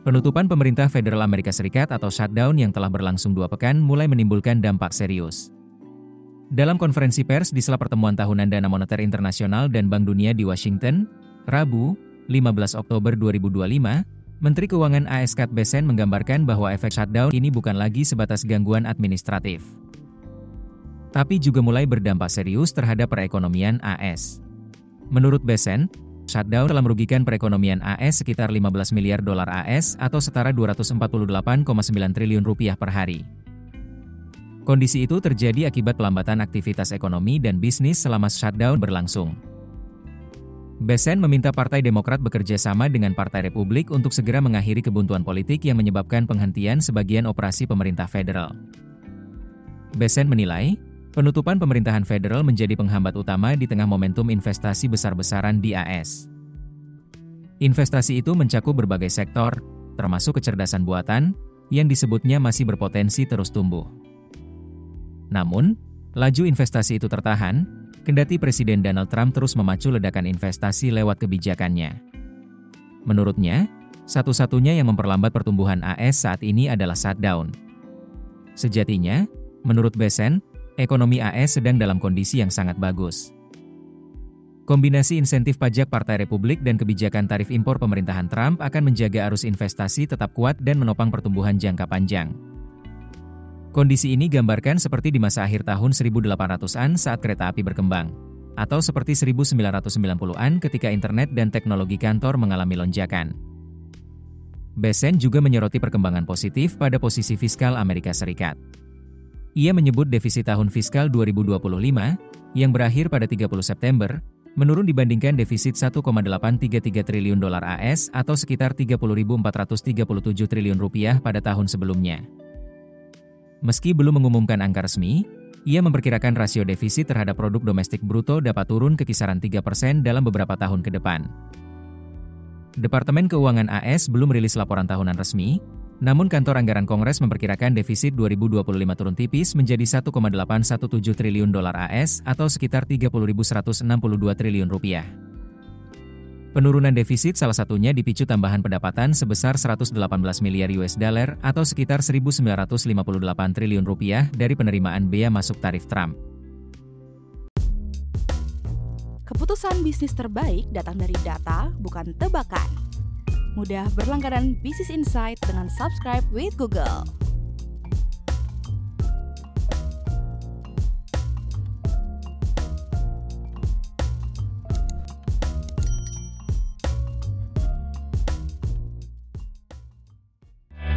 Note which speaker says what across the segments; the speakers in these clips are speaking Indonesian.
Speaker 1: Penutupan pemerintah Federal Amerika Serikat atau shutdown yang telah berlangsung 2 pekan mulai menimbulkan dampak serius. Dalam konferensi pers di sela pertemuan tahunan Dana Moneter Internasional dan Bank Dunia di Washington, Rabu, 15 Oktober 2025, Menteri Keuangan AS Scott Bessent menggambarkan bahwa efek shutdown ini bukan lagi sebatas gangguan administratif, tapi juga mulai berdampak serius terhadap perekonomian AS. Menurut Bessent, shutdown telah merugikan perekonomian AS sekitar 15 miliar dolar AS atau setara 248,9 triliun rupiah per hari. Kondisi itu terjadi akibat pelambatan aktivitas ekonomi dan bisnis selama shutdown berlangsung. Bessent meminta Partai Demokrat bekerja sama dengan Partai Republik untuk segera mengakhiri kebuntuan politik yang menyebabkan penghentian sebagian operasi pemerintah federal. Bessent menilai, penutupan pemerintahan federal menjadi penghambat utama di tengah momentum investasi besar-besaran di AS. Investasi itu mencakup berbagai sektor, termasuk kecerdasan buatan, yang disebutnya masih berpotensi terus tumbuh. Namun, laju investasi itu tertahan, kendati Presiden Donald Trump terus memacu ledakan investasi lewat kebijakannya. Menurutnya, satu-satunya yang memperlambat pertumbuhan AS saat ini adalah shutdown. Sejatinya, menurut Bessent, ekonomi AS sedang dalam kondisi yang sangat bagus. Kombinasi insentif pajak Partai Republik dan kebijakan tarif impor pemerintahan Trump akan menjaga arus investasi tetap kuat dan menopang pertumbuhan jangka panjang. Kondisi ini gambarkan seperti di masa akhir tahun 1800-an saat kereta api berkembang, atau seperti 1990-an ketika internet dan teknologi kantor mengalami lonjakan. Bessent juga menyoroti perkembangan positif pada posisi fiskal Amerika Serikat. Ia menyebut defisit tahun fiskal 2025, yang berakhir pada 30 September, menurun dibandingkan defisit 1,833 triliun dolar AS atau sekitar 30.437 triliun rupiah pada tahun sebelumnya. Meski belum mengumumkan angka resmi, ia memperkirakan rasio defisit terhadap produk domestik bruto dapat turun ke kisaran 3% dalam beberapa tahun ke depan. Departemen Keuangan AS belum rilis laporan tahunan resmi, namun kantor anggaran Kongres memperkirakan defisit 2025 turun tipis menjadi 1,817 triliun dolar AS atau sekitar 30.162 triliun rupiah. Penurunan defisit salah satunya dipicu tambahan pendapatan sebesar 118 miliar US dollar atau sekitar 1.958 triliun rupiah dari penerimaan bea masuk tarif Trump.
Speaker 2: Keputusan bisnis terbaik datang dari data, bukan tebakan. Mudah berlangganan Business Insight dengan subscribe with Google.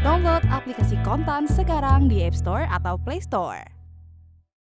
Speaker 2: Download aplikasi Kontan sekarang di App Store atau Play Store.